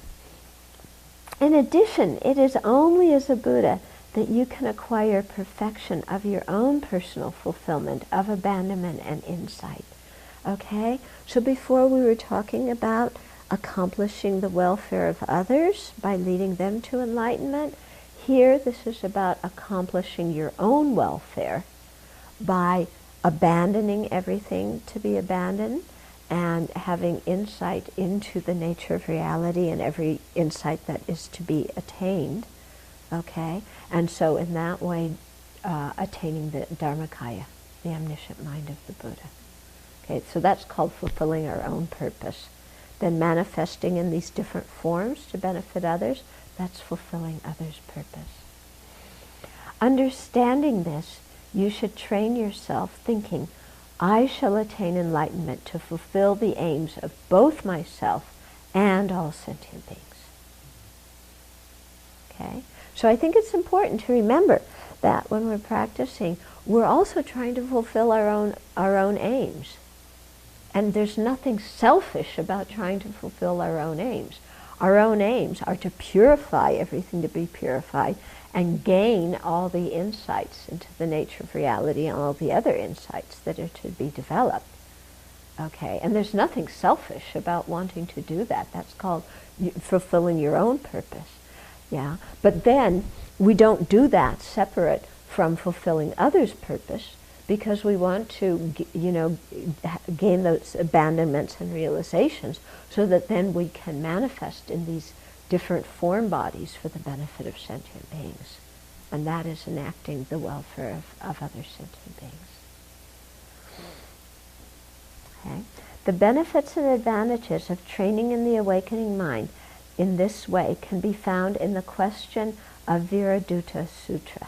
In addition, it is only as a Buddha that you can acquire perfection of your own personal fulfillment of abandonment and insight. Okay? So before we were talking about accomplishing the welfare of others by leading them to enlightenment. Here, this is about accomplishing your own welfare by abandoning everything to be abandoned and having insight into the nature of reality and every insight that is to be attained. Okay? And so in that way, attaining the Dharmakaya, the omniscient mind of the Buddha. Okay, so that's called fulfilling our own purpose. Then manifesting in these different forms to benefit others, that's fulfilling others' purpose. Understanding this, you should train yourself thinking, I shall attain enlightenment to fulfill the aims of both myself and all sentient beings. Okay? So I think it's important to remember that when we're practicing, we're also trying to fulfill our own aims. And there's nothing selfish about trying to fulfill our own aims. Our own aims are to purify everything to be purified and gain all the insights into the nature of reality and all the other insights that are to be developed. Okay, and there's nothing selfish about wanting to do that. That's called fulfilling your own purpose. Yeah, but then we don't do that separate from fulfilling others' purpose, because we want to, gain those abandonments and realizations so that then we can manifest in these different form bodies for the benefit of sentient beings. And that is enacting the welfare of other sentient beings. Okay? The benefits and advantages of training in the awakening mind in this way can be found in the question of Viradutta Sutra.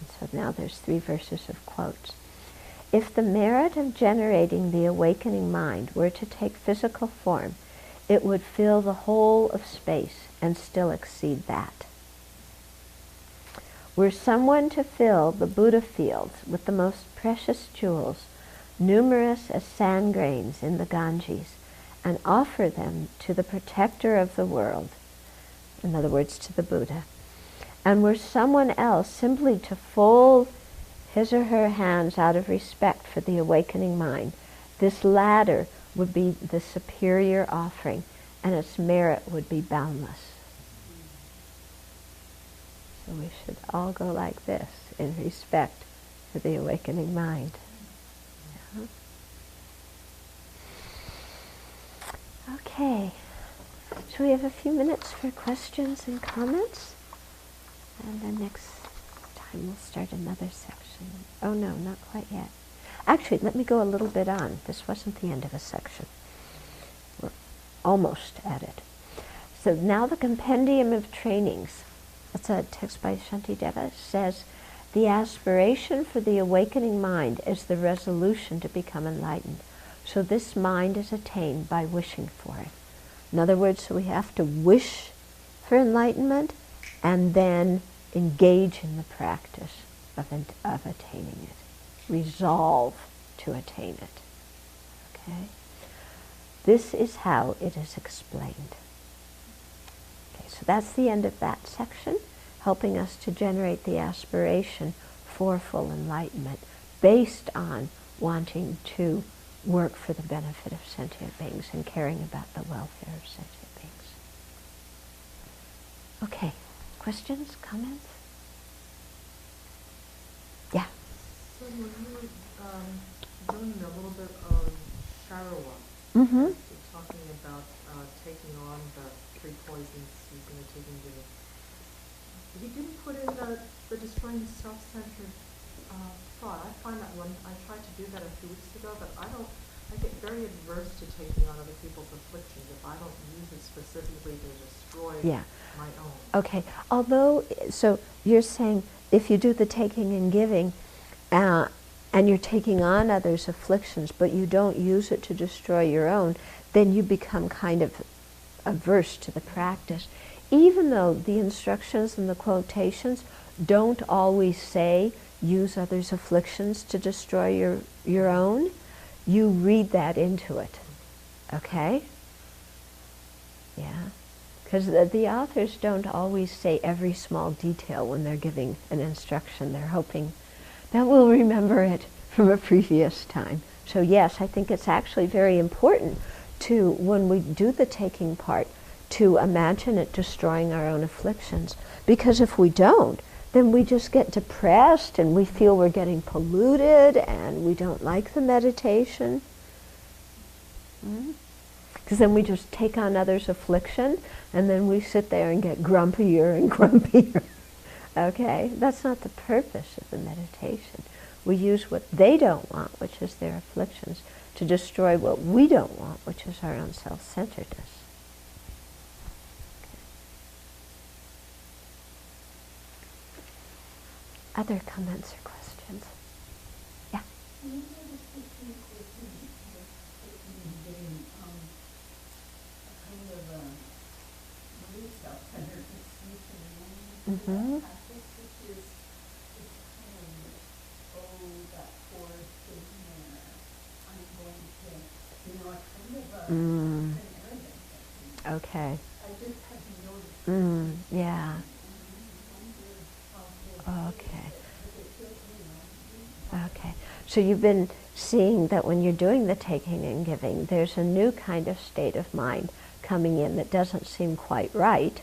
And so now there's 3 verses of quotes. If the merit of generating the awakening mind were to take physical form, it would fill the whole of space and still exceed that. Were someone to fill the Buddha fields with the most precious jewels, numerous as sand grains in the Ganges, and offer them to the protector of the world, in other words, to the Buddha, and were someone else simply to fold his or her hands out of respect for the awakening mind, this latter would be the superior offering, and its merit would be boundless. So we should all go like this, in respect for the awakening mind. Yeah. Okay, so we have a few minutes for questions and comments, and then next time we'll start another section. Oh no, not quite yet. Actually, let me go a little bit on. This wasn't the end of a section. We're almost at it. So now the compendium of trainings, that's a text by Shantideva, says, the aspiration for the awakening mind is the resolution to become enlightened. So this mind is attained by wishing for it. In other words, so we have to wish for enlightenment and then engage in the practice of attaining it. Resolve to attain it. Okay? This is how it is explained. Okay, so that's the end of that section, helping us to generate the aspiration for full enlightenment based on wanting to work for the benefit of sentient beings and caring about the welfare of sentient beings. Okay, questions, comments? Yeah. So when you were doing a little bit of Sharawa, Mm-hmm. you're talking about taking on the three poisons, sleeping and taking giving. He didn't put in the destroying the self-centered thought. I find that when I tried to do that a few weeks ago, but I get very adverse to taking on other people's afflictions if I don't use it specifically to destroy my own. Okay, although, so you're saying if you do the taking and giving, and you're taking on others' afflictions, but you don't use it to destroy your own, then you become kind of averse to the practice. Even though the instructions and the quotations don't always say use others' afflictions to destroy your own, you read that into it. Okay? Yeah. Because the authors don't always say every small detail when they're giving an instruction. They're hoping that we'll remember it from a previous time. So yes, I think it's actually very important to, when we do the taking part, to imagine it destroying our own afflictions. Because if we don't, then we just get depressed and we feel we're getting polluted and we don't like the meditation. Because then we just take on others' affliction and then we sit there and get grumpier and grumpier. Okay? That's not the purpose of the meditation. We use what they don't want, which is their afflictions, to destroy what we don't want, which is our own self-centeredness. Other comments or questions? Yeah? Mm-hmm. Okay. Yeah. Okay. Okay. So you've been seeing that when you're doing the taking and giving, there's a new kind of state of mind coming in that doesn't seem quite right.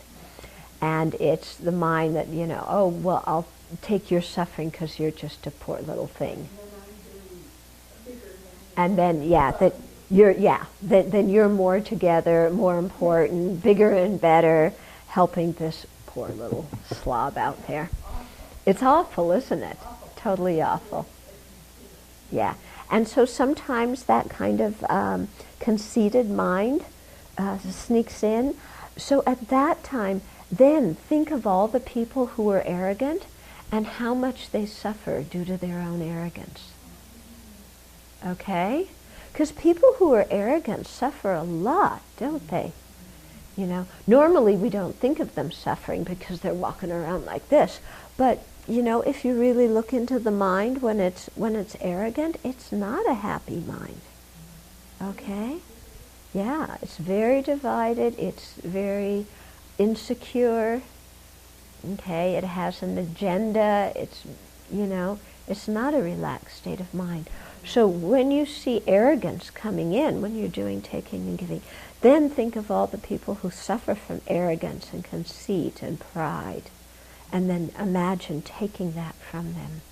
And it's the mind that, oh, well, I'll take your suffering because you're just a poor little thing. And then, then you're more together, more important, bigger and better, helping this poor little slob out there. It's awful, isn't it? Totally awful. Yeah. And so sometimes that kind of conceited mind sneaks in. So at that time, then think of all the people who are arrogant and how much they suffer due to their own arrogance. Okay? Because people who are arrogant suffer a lot, don't they? Normally we don't think of them suffering because they're walking around like this. But, if you really look into the mind when it's arrogant, it's not a happy mind. Okay? Yeah, it's very divided, it's very insecure. Okay, it has an agenda, it's not a relaxed state of mind. So when you see arrogance coming in, when you're doing taking and giving, then think of all the people who suffer from arrogance and conceit and pride, and then imagine taking that from them.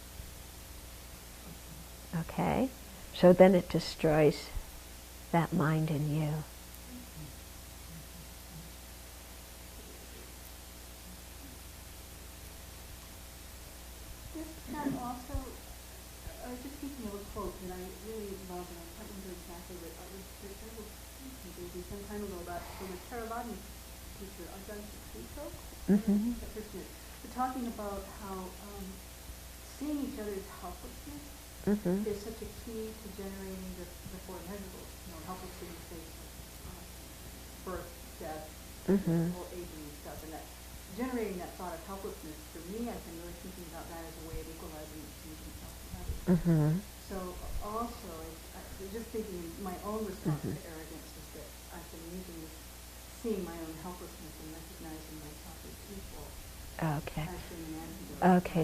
Okay? So then it destroys that mind in you. This can also, I was just thinking of a quote that I really love, and I can't remember exactly what it was. There's several maybe some time ago about from a Theravada teacher, Ajahn Sukrito, that person is, but talking about how seeing each other's helplessness is such a key to generating the four measurables. Helpless in the face of birth, death, old aging and stuff, and that generating that thought of helplessness, for me, I've been really thinking about that as a way of equalizing between myself and others. So also, just thinking my own response to arrogance is that I've been using this, seeing my own helplessness and recognizing myself as equal. Okay. As being an antidote. Okay,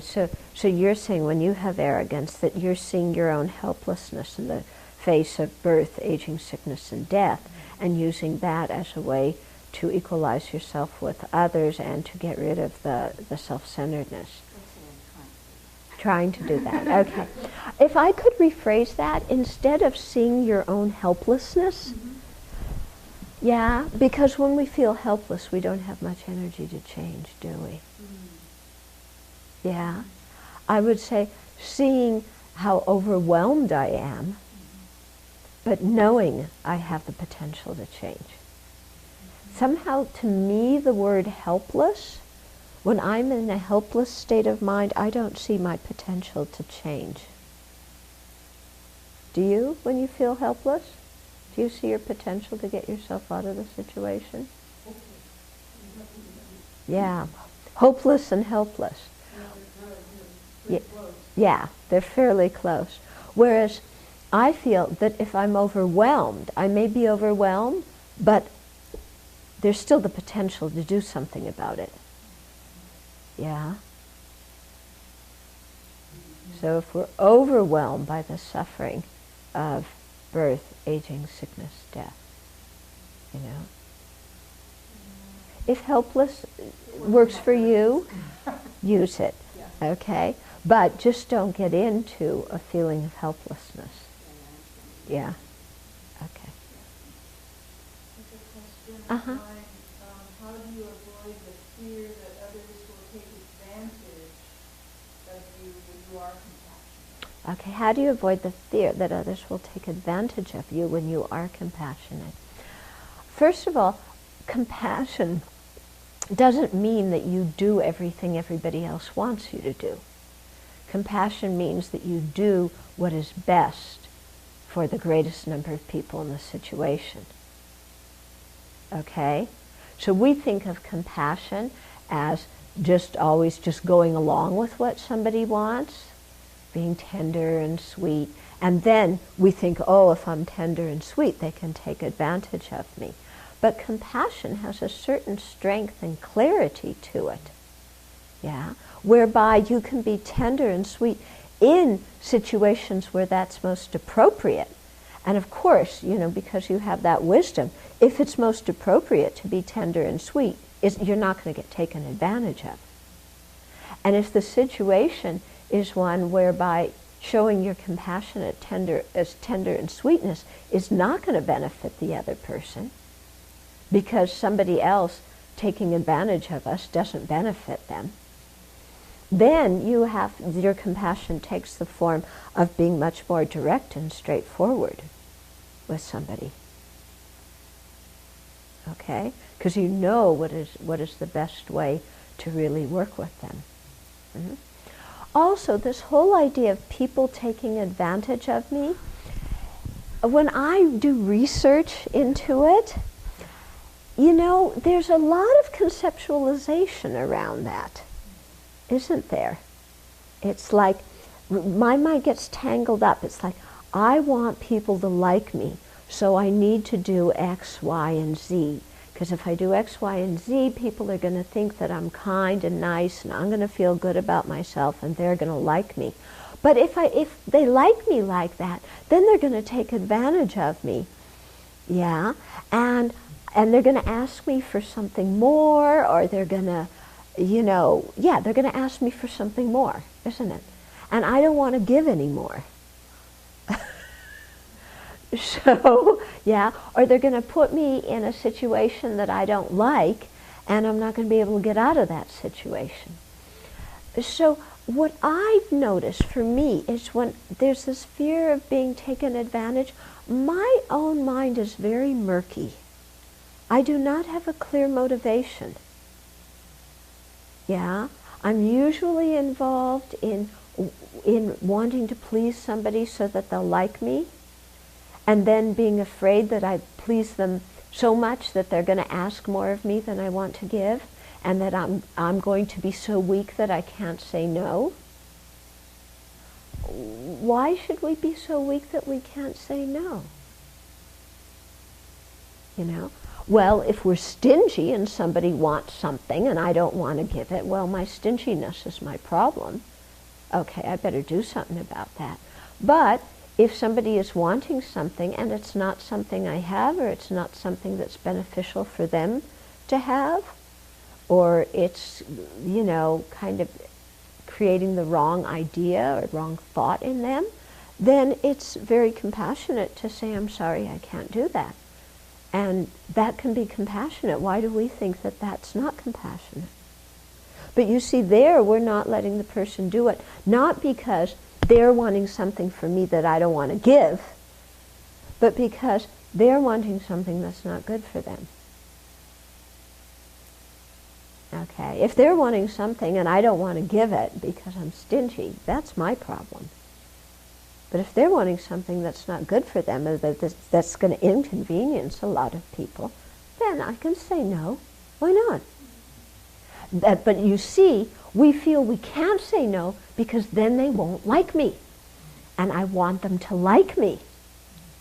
so you're saying when you have arrogance that you're seeing your own helplessness in the face of birth, aging, sickness, and death, and using that as a way to equalize yourself with others and to get rid of the self-centeredness. Trying to do that. Okay. If I could rephrase that, instead of seeing your own helplessness, yeah, because when we feel helpless, we don't have much energy to change, do we? Yeah. I would say seeing how overwhelmed I am, but knowing I have the potential to change. Somehow, to me, the word helpless, when I'm in a helpless state of mind, I don't see my potential to change. Do you, when you feel helpless? Do you see your potential to get yourself out of the situation? Yeah. Hopeless and helpless. Yeah, they're fairly close. Whereas I feel that if I'm overwhelmed, I may be overwhelmed, but there's still the potential to do something about it. Yeah? So if we're overwhelmed by the suffering of birth, aging, sickness, death, you know. If helpless works for you, use it, okay? But just don't get into a feeling of helplessness. Yeah. Okay. How do you avoid the fear that others will take advantage of you when you are compassionate? Okay, how do you avoid the fear that others will take advantage of you when you are compassionate? First of all, compassion doesn't mean that you do everything everybody else wants you to do. Compassion means that you do what is best for the greatest number of people in the situation. Okay? So we think of compassion as just always just going along with what somebody wants, being tender and sweet, and then we think, oh, if I'm tender and sweet, they can take advantage of me. But compassion has a certain strength and clarity to it, yeah, whereby you can be tender and sweet in situations where that's most appropriate. And of course, you know, because you have that wisdom, if it's most appropriate to be tender and sweet, you're not going to get taken advantage of. And if the situation is one whereby showing your compassionate tender and sweetness is not going to benefit the other person, because somebody else taking advantage of us doesn't benefit them, then your compassion takes the form of being much more direct and straightforward with somebody. Okay? Because you know what is the best way to really work with them. Mm-hmm. Also, this whole idea of people taking advantage of me, when I do research into it, you know, there's a lot of conceptualization around that, isn't there? It's like, my mind gets tangled up. It's like, I want people to like me, so I need to do X, Y, and Z. Because if I do X, Y, and Z, people are going to think that I'm kind and nice, and I'm going to feel good about myself, and they're going to like me. But if they like me like that, then they're going to take advantage of me. Yeah? And they're going to ask me for something more, or they're going to, you know, yeah, they're going to ask me for something more, isn't it? And I don't want to give any more. So, yeah, or they're going to put me in a situation that I don't like, and I'm not going to be able to get out of that situation. So what I've noticed for me is when there's this fear of being taken advantage, my own mind is very murky. I do not have a clear motivation. Yeah, I'm usually involved in wanting to please somebody so that they'll like me, and then being afraid that I please them so much that they're going to ask more of me than I want to give, and that I'm going to be so weak that I can't say no. Why should we be so weak that we can't say no? You know? Well, if we're stingy and somebody wants something and I don't want to give it, well, my stinginess is my problem. Okay, I better do something about that. But if somebody is wanting something and it's not something I have, or it's not something that's beneficial for them to have, or it's, you know, kind of creating the wrong idea or wrong thought in them, then it's very compassionate to say, I'm sorry, I can't do that. And that can be compassionate. Why do we think that that's not compassionate? But you see, there we're not letting the person do it, not because they're wanting something from me that I don't want to give, but because they're wanting something that's not good for them. Okay, if they're wanting something and I don't want to give it because I'm stingy, that's my problem. But if they're wanting something that's not good for them, or that's going to inconvenience a lot of people, then I can say no. Why not? But you see, we feel we can't say no because then they won't like me. And I want them to like me.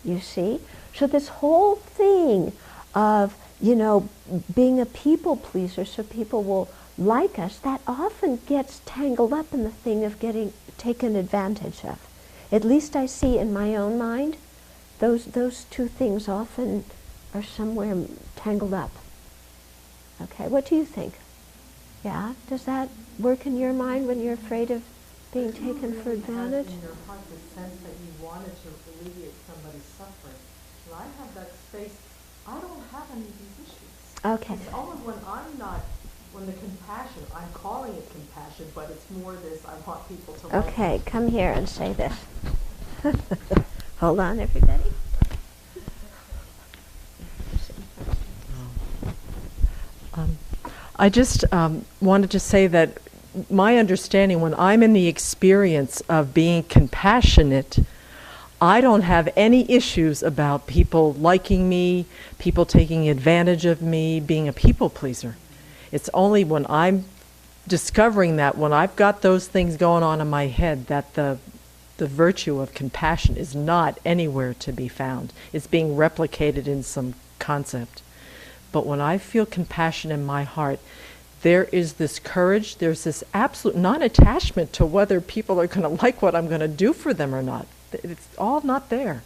You see? So this whole thing of, you know, being a people pleaser so people will like us, that often gets tangled up in the thing of getting taken advantage of. At least I see in my own mind, those two things often are somewhere tangled up. Okay, what do you think? Yeah, does that work in your mind when you're afraid of being taken for advantage? In your heart the sense that you wanted to alleviate somebody's suffering. When I have that space, I don't have any of these issues. Okay. It's only when the compassion, I'm calling it compassion, but it's more this, I want people to like Okay, me. come here and say this. Hold on, everybody. I just wanted to say that my understanding, when I'm in the experience of being compassionate, I don't have any issues about people liking me, people taking advantage of me, being a people pleaser. It's only when I'm discovering that, when I've got those things going on in my head, that the virtue of compassion is not anywhere to be found. It's being replicated in some concept. But when I feel compassion in my heart, there is this courage, there's this absolute non-attachment to whether people are going to like what I'm going to do for them or not. It's all not there,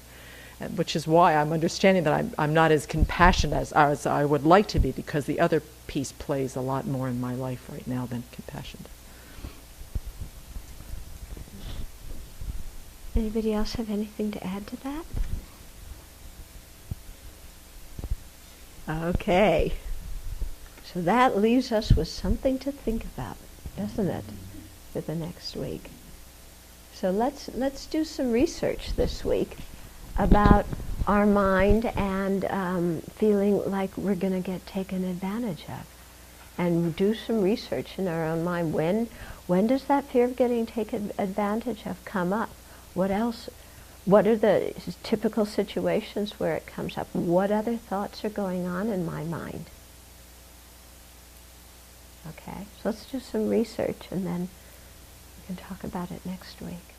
which is why I'm understanding that I'm not as compassionate as I would like to be, because the other piece plays a lot more in my life right now than compassion does. Anybody else have anything to add to that? Okay. So that leaves us with something to think about, doesn't it, for the next week? So let's do some research this week about our mind and feeling like we're going to get taken advantage of. And do some research in our own mind. When does that fear of getting taken advantage of come up? What else? What are the typical situations where it comes up? What other thoughts are going on in my mind? Okay, so let's do some research and then we can talk about it next week.